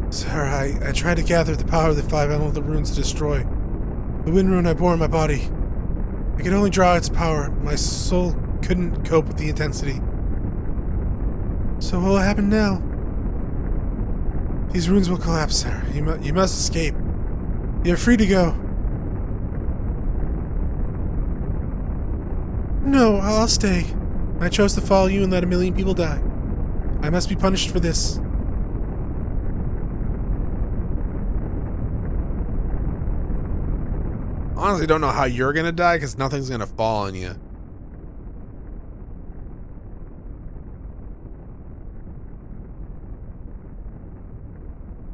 Sir, I tried to gather the power of the 5 elemental runes to destroy the wind rune I bore in my body. I could only draw its power. My soul couldn't cope with the intensity. So what will happen now? These runes will collapse, sir. You must escape. You're free to go. No, I'll stay. I chose to follow you and let 1 million people die. I must be punished for this. Honestly, don't know how you're gonna die because nothing's gonna fall on you.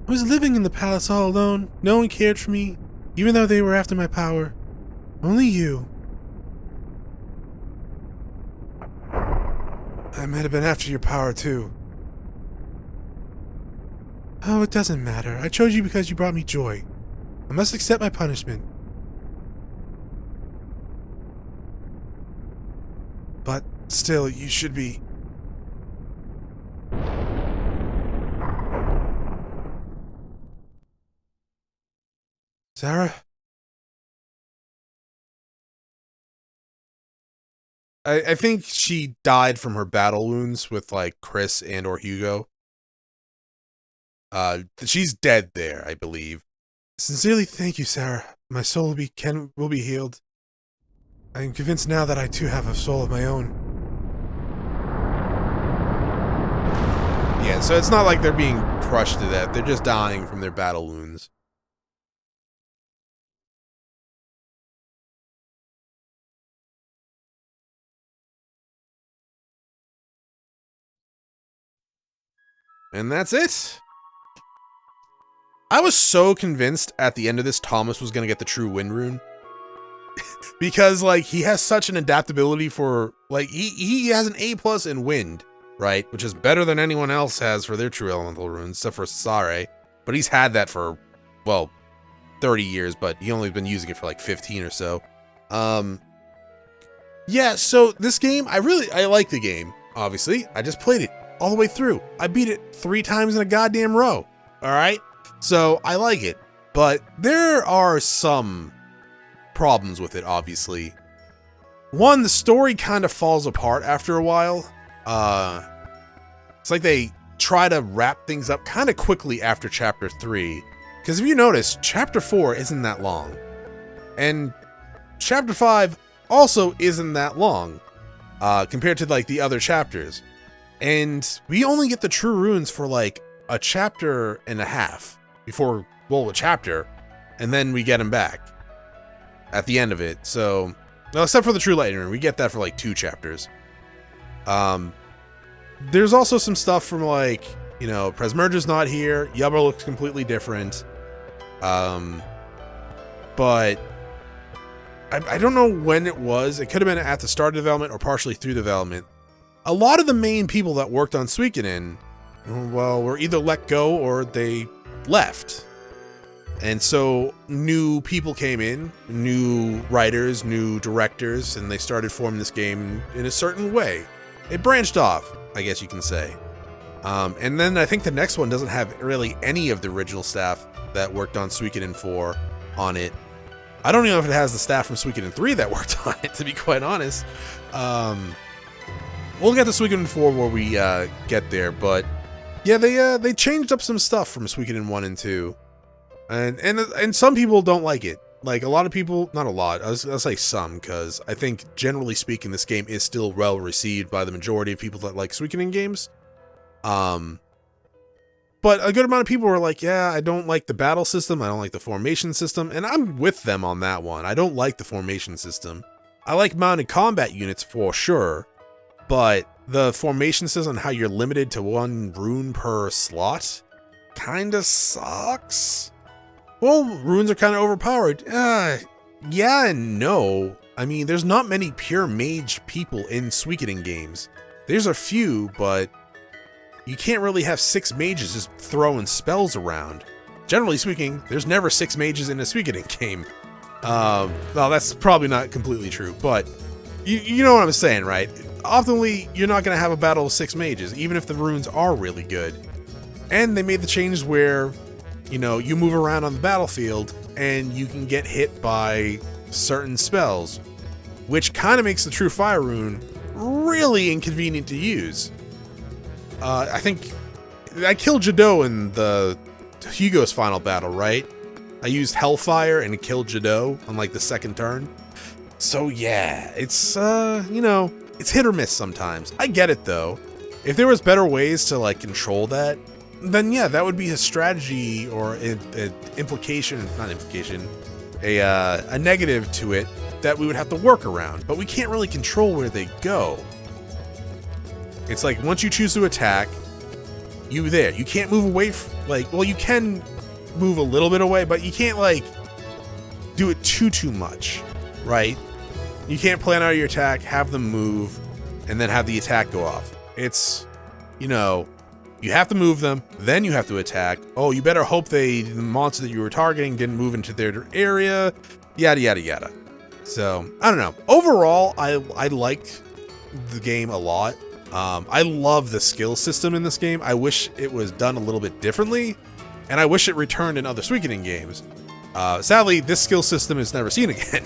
I was living in the palace all alone. No one cared for me, even though they were after my power. Only you. I might have been after your power, too. Oh, it doesn't matter. I chose you because you brought me joy. I must accept my punishment. But still, you should be... Sarah? I think she died from her battle wounds with, like, Chris and or Hugo. She's dead there, I believe. Sincerely thank you, Sarah. My soul will be healed. I am convinced now that I too have a soul of my own. Yeah, so it's not like they're being crushed to death. They're just dying from their battle wounds. And that's it. I was so convinced at the end of this Thomas was going to get the true wind rune. Because, like, he has such an adaptability for, like, he has an A+ in wind, right? Which is better than anyone else has for their true elemental runes, except for Sare. But he's had that for, well, 30 years, but he only been using it for, like, 15 or so. Yeah, so this game, I like the game, obviously. I just played it all the way through. I beat it 3 times in a goddamn row, all right? So I like it, but there are some problems with it, obviously. One, the story kind of falls apart after a while. It's like they try to wrap things up kind of quickly after chapter 3. Because if you notice, chapter 4 isn't that long. And chapter 5 also isn't that long, compared to, like, the other chapters. And we only get the true runes for, like, a chapter and a half before, well, a chapter, and then we get them back at the end of it. So, well, except for the true lightning rune, we get that for, like, 2 chapters. There's also some stuff from, like, you know, Presmerge's not here. Yubba looks completely different. But I don't know when it was. It could have been at the start of development or partially through development. A lot of the main people that worked on Suikoden, well, were either let go or they left. And so new people came in, new writers, new directors, and they started forming this game in a certain way. It branched off, I guess you can say. And then I think the next one doesn't have really any of the original staff that worked on Suikoden 4 on it. I don't even know if it has the staff from Suikoden 3 that worked on it, to be quite honest. We'll get to Suikoden 4 where we get there, but yeah, they changed up some stuff from Suikoden 1 and 2. And some people don't like it. Like, a lot of people, not a lot, I'll say some, because I think, generally speaking, this game is still well received by the majority of people that like Suikoden games. But a good amount of people were like, yeah, I don't like the battle system, I don't like the formation system, and I'm with them on that one. I don't like the formation system. I like mounted combat units for sure, but the formation system and how you're limited to 1 rune per slot kinda sucks. Well, runes are kind of overpowered. Yeah and no. I mean, there's not many pure mage people in Suikoden games. There's a few, but you can't really have 6 mages just throwing spells around. Generally speaking, there's never 6 mages in a Suikoden game. Well, that's probably not completely true, but you know what I'm saying, right? Oftenly, you're not going to have a battle of 6 mages, even if the runes are really good. And they made the changes where, you know, you move around on the battlefield and you can get hit by certain spells, which kind of makes the True Fire rune really inconvenient to use. I think I killed Jado in the Hugo's final battle, right? I used Hellfire and it killed Jado on like the 2nd turn. So yeah, it's, you know, it's hit or miss sometimes. I get it though. If there was better ways to like control that, then yeah, that would be a strategy or a negative to it that we would have to work around, but we can't really control where they go. It's like, once you choose to attack, you can't move away well, you can move a little bit away, but you can't like do it too much, right? You can't plan out your attack, have them move, and then have the attack go off. It's, you know, you have to move them, then you have to attack. Oh, you better hope the monster that you were targeting didn't move into their area, yada yada yada. So, I don't know. Overall, I liked the game a lot. I love the skill system in this game. I wish it was done a little bit differently, and I wish it returned in other Suikoden games. Sadly, this skill system is never seen again.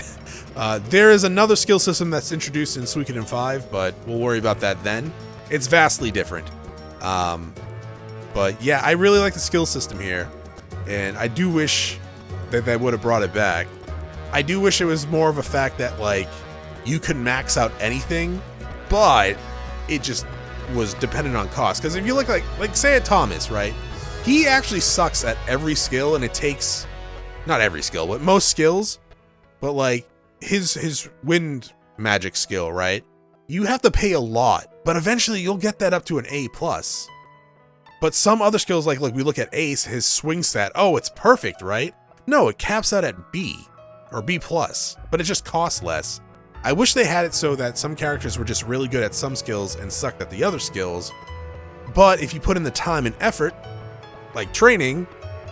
There is another skill system that's introduced in Suikoden 5, but we'll worry about that then. It's vastly different. But yeah, I really like the skill system here, and I do wish that they would have brought it back. I do wish it was more of a fact that, like, you could max out anything, but it just was dependent on cost. Because if you look like say at Thomas, right? He actually sucks at every skill, and it takes, not every skill, but most skills. But like his wind magic skill, right? You have to pay a lot, but eventually you'll get that up to an A+. But some other skills, like we look at Ace, his swing stat, oh, it's perfect, right? No, it caps out at B or B+, but it just costs less. I wish they had it so that some characters were just really good at some skills and sucked at the other skills. But if you put in the time and effort, like training,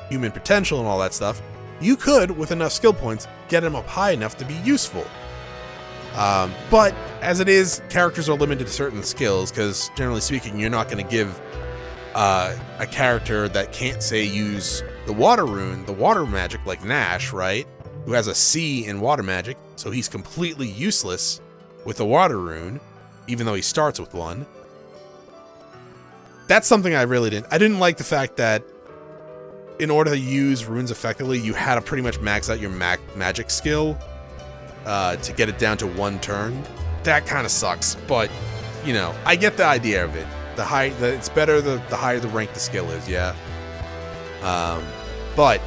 human potential and all that stuff, you could, with enough skill points, get them up high enough to be useful. But as it is, characters are limited to certain skills, because generally speaking, you're not going to give a character that can't, say, use the water rune, the water magic, like Nash, right? Who has a C in water magic, so he's completely useless with the water rune, even though he starts with one. That's something I really didn't. I didn't like the fact that in order to use runes effectively, you had to pretty much max out your magic skill to get it down to 1 turn. That kind of sucks, but you know, I get the idea of it. It's better the higher the rank the skill is, yeah. But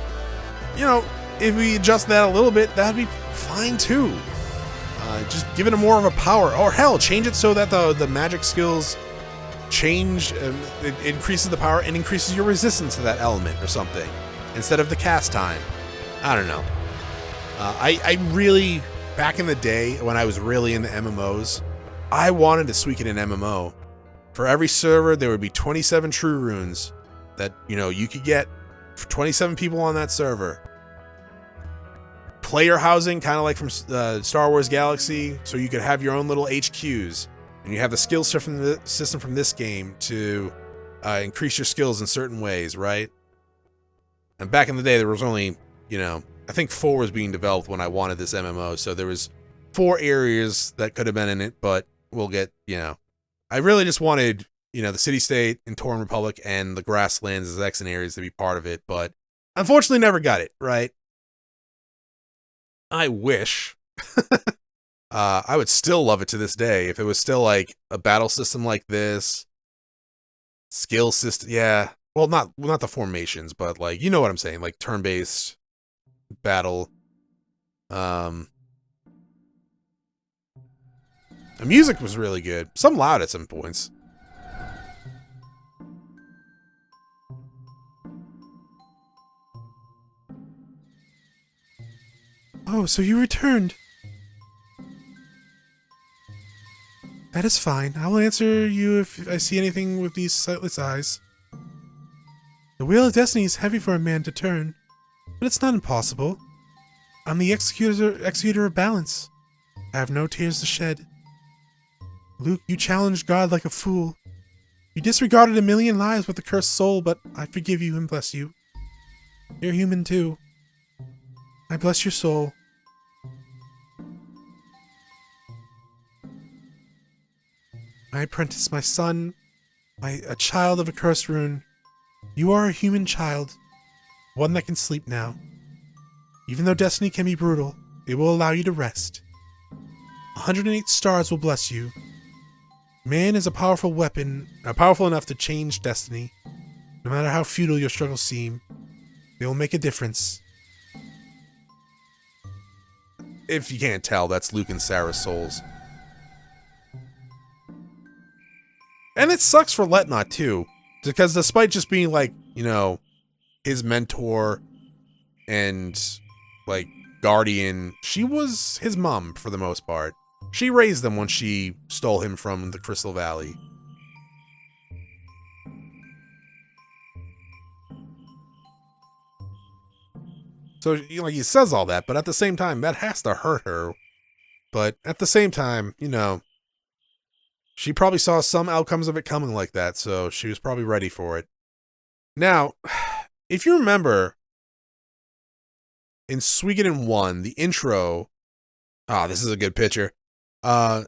you know, if we adjust that a little bit, that'd be fine too. Just give it more of a power, or hell, change it so that the magic skills change. It increases the power and increases your resistance to that element or something, instead of the cast time. I don't know. I really, back in the day when I was really in the MMOs, I wanted to Suikoden MMO. For every server, there would be 27 true runes that, you know, you could get for 27 people on that server. Player housing, kind of like from Star Wars Galaxy, so you could have your own little HQs, and you have the skill system from this game to increase your skills in certain ways, right? And back in the day, there was only, you know, I think 4 was being developed when I wanted this MMO, so there was 4 areas that could have been in it, but we'll get, you know. I really just wanted, you know, the city-state in Torn Republic and the grasslands as exit areas to be part of it, but unfortunately never got it, right? I wish. I would still love it to this day if it was still like a battle system like this, skill system. Yeah, well, not the formations, but like you know what I'm saying, like turn-based battle. Um, the music was really good. Some loud at some points. Oh, so you returned. That is fine. I will answer you if I see anything with these sightless eyes. The wheel of destiny is heavy for a man to turn, but it's not impossible. I'm the executor of balance. I have no tears to shed. Luke, you challenged God like a fool. You disregarded a million lives with a cursed soul, but I forgive you and bless you. You're human too. I bless your soul. My apprentice, my son, a child of a cursed rune. You are a human child, one that can sleep now. Even though destiny can be brutal, it will allow you to rest. 108 stars will bless you. Man is a powerful weapon, powerful enough to change destiny. No matter how futile your struggles seem, they will make a difference. If you can't tell, that's Luke and Sarah's souls. And it sucks for Letnot too, because despite just being like, you know, his mentor and like guardian, she was his mom for the most part. She raised him when she stole him from the Crystal Valley. So, you know, he says all that, but at the same time, that has to hurt her. But at the same time, you know, she probably saw some outcomes of it coming like that, so she was probably ready for it. Now, if you remember, in Suikoden 1, the intro... this is a good picture. Yeah,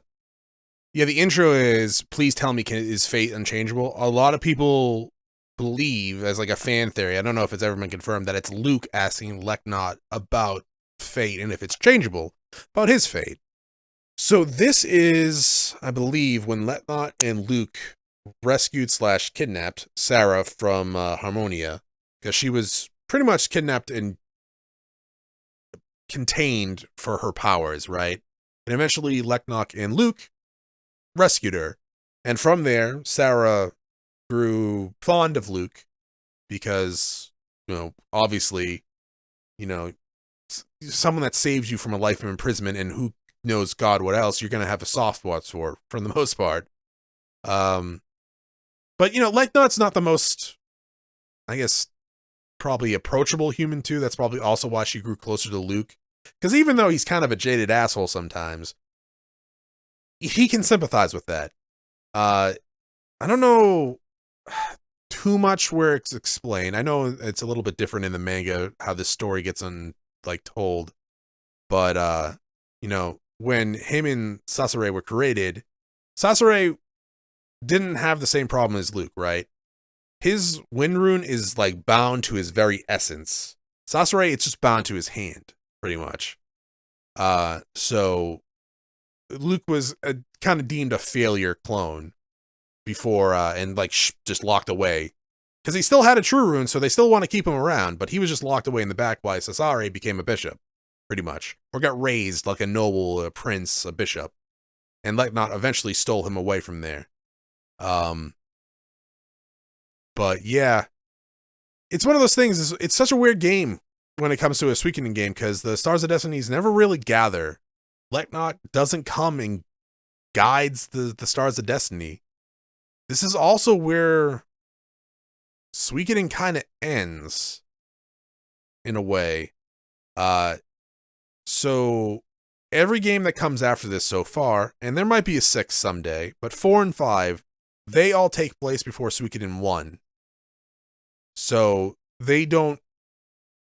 the intro is, please tell me, is fate unchangeable? A lot of people believe, as like a fan theory, I don't know if it's ever been confirmed, that it's Luke asking Letnot about fate, and if it's changeable, about his fate. So this is, I believe, when Letnot and Luke rescued/kidnapped Sarah from Harmonia, because she was pretty much kidnapped and contained for her powers, right? And eventually Letnot and Luke rescued her. And from there, Sarah grew fond of Luke because, you know, obviously, you know, someone that saves you from a life of imprisonment and who knows God what else, you're going to have a soft spot for the most part. But, you know, Letnot's not the most, I guess, probably approachable human too. That's probably also why she grew closer to Luke. Because even though he's kind of a jaded asshole sometimes, he can sympathize with that. I don't know too much where it's explained. I know it's a little bit different in the manga how this story gets told. But you know, when him and Sasori were created, Sasori didn't have the same problem as Luke, right? His wind rune is like bound to his very essence. Sasori, it's just bound to his hand, pretty much. So Luke was kind of deemed a failure clone before, and like just locked away. Because he still had a true rune, so they still want to keep him around, but he was just locked away in the back while Sasori became a bishop, pretty much. Or got raised like a noble, a prince, a bishop. And Letnot eventually stole him away from there. But yeah, it's one of those things, it's such a weird game when it comes to a Suikoden game, because the Stars of Destinies never really gather. Letnot doesn't come and guides the Stars of Destiny. This is also where Suikoden kind of ends, in a way. So every game that comes after this so far, and there might be a 6 someday, but 4 and 5, they all take place before Suikoden 1. So they don't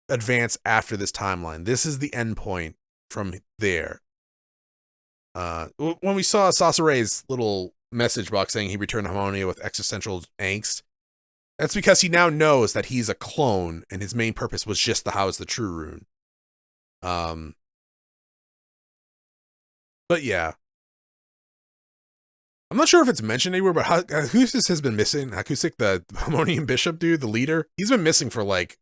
advance after this timeline. This is the end point from there. When we saw Sasori's little message box saying he returned to Harmonia with existential angst, that's because he now knows that he's a clone and his main purpose was just to house the true rune. But yeah. I'm not sure if it's mentioned anywhere, but Hakusis has been missing. Hakusik, the Harmonium Bishop dude, the leader, he's been missing for like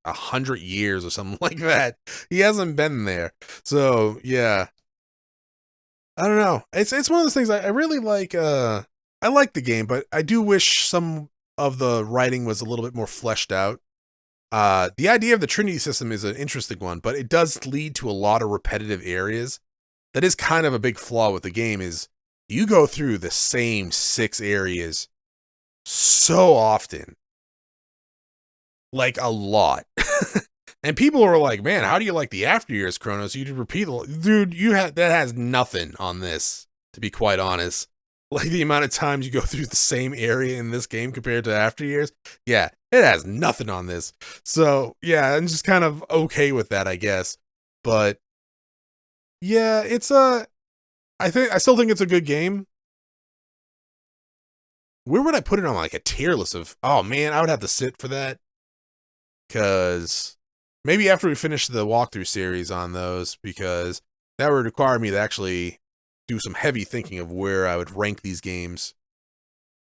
100 years or something like that. He hasn't been there. So yeah, I don't know. It's one of those things I really like. I like the game, but I do wish some of the writing was a little bit more fleshed out. The idea of the Trinity system is an interesting one, but it does lead to a lot of repetitive areas. That is kind of a big flaw with the game. Is you go through the same 6 areas so often, like a lot. And people were like, man, how do you like the after years, Chronos? You repeat, dude, that has nothing on this, to be quite honest. Like the amount of times you go through the same area in this game compared to after years. Yeah, it has nothing on this. So yeah, I'm just kind of okay with that, I guess. But yeah, it's I still think it's a good game. Where would I put it on like a tier list of, oh man, I would have to sit for that. Cause maybe after we finish the walkthrough series on those, because that would require me to actually do some heavy thinking of where I would rank these games.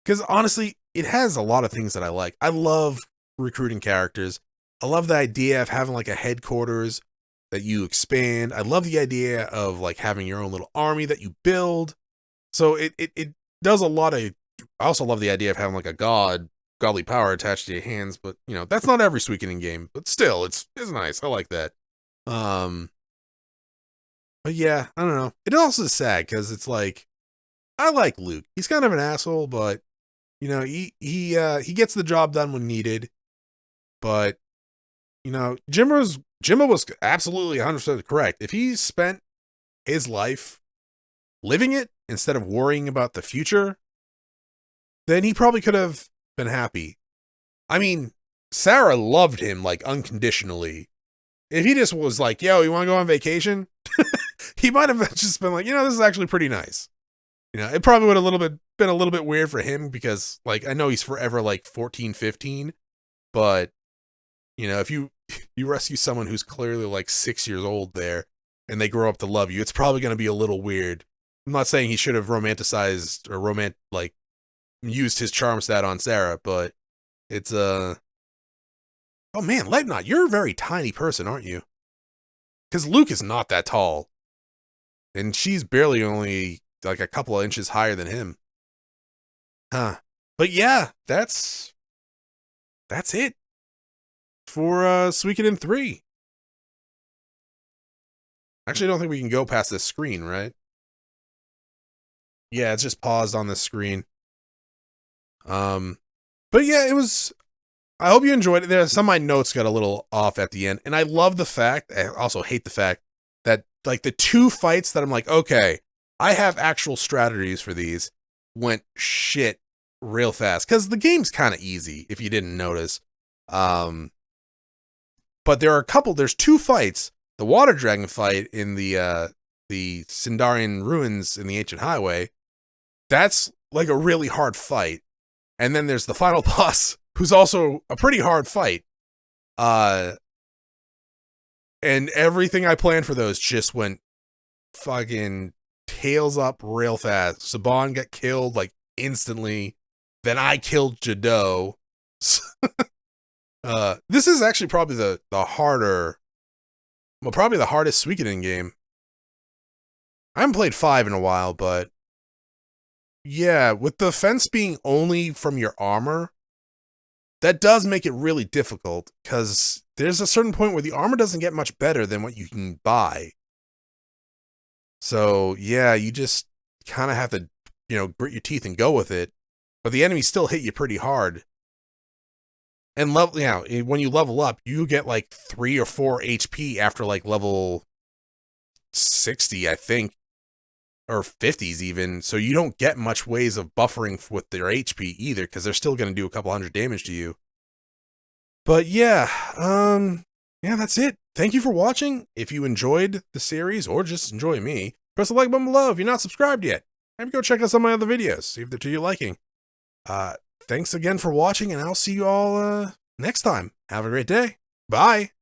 Because honestly, it has a lot of things that I like. I love recruiting characters. I love the idea of having like a headquarters that you expand. I love the idea of like having your own little army that you build. So it does a lot of. I also love the idea of having like a godly power attached to your hands, but you know, that's not every Suikoden game, but still it's nice. I like that. But yeah, I don't know. It also is sad because it's like, I like Luke. He's kind of an asshole, but you know, he gets the job done when needed. But you know, Jimmo was absolutely 100% correct. If he spent his life living it instead of worrying about the future, then he probably could have been happy. I mean, Sarah loved him like unconditionally. If he just was like, yo, you want to go on vacation? He might have just been like, you know, this is actually pretty nice. You know, it probably would have been a little bit weird for him because like, I know he's forever like 14, 15, but you know, if you rescue someone who's clearly like 6 years old there and they grow up to love you, it's probably going to be a little weird. I'm not saying he should have romanticized or used his charm stat on Sarah, but it's oh man, Legnot, you're a very tiny person, aren't you? Because Luke is not that tall, and she's barely only like a couple of inches higher than him. Huh. But yeah, that's it for Suikoden 3. Actually, I don't think we can go past this screen, right? Yeah, it's just paused on this screen. But yeah, it was. I hope you enjoyed it. Some of my notes got a little off at the end, and I love the fact. I also hate the fact that like the 2 fights that I'm like, okay, I have actual strategies for these, went shit real fast because the game's kind of easy if you didn't notice. But there's 2 fights. The water dragon fight in the Sindarian ruins in the ancient highway. That's like a really hard fight. And then there's the final boss, who's also a pretty hard fight. And everything I planned for those just went fucking tails up real fast. Saban got killed like instantly. Then I killed Jado. This is actually probably the hardest Suikoden game. I haven't played 5 in a while, but yeah, with the fence being only from your armor, that does make it really difficult because there's a certain point where the armor doesn't get much better than what you can buy. So yeah, you just kind of have to, you know, grit your teeth and go with it. But the enemies still hit you pretty hard. And when you level up, you get like 3 or 4 HP after like level 60, I think. Or 50s even, so you don't get much ways of buffering with their HP either, because they're still going to do a couple hundred damage to you. But yeah, yeah, that's it. Thank you for watching. If you enjoyed the series, or just enjoy me, press the like button below if you're not subscribed yet. Maybe go check out some of my other videos, see if they're to your liking. Thanks again for watching, and I'll see you all next time. Have a great day. Bye.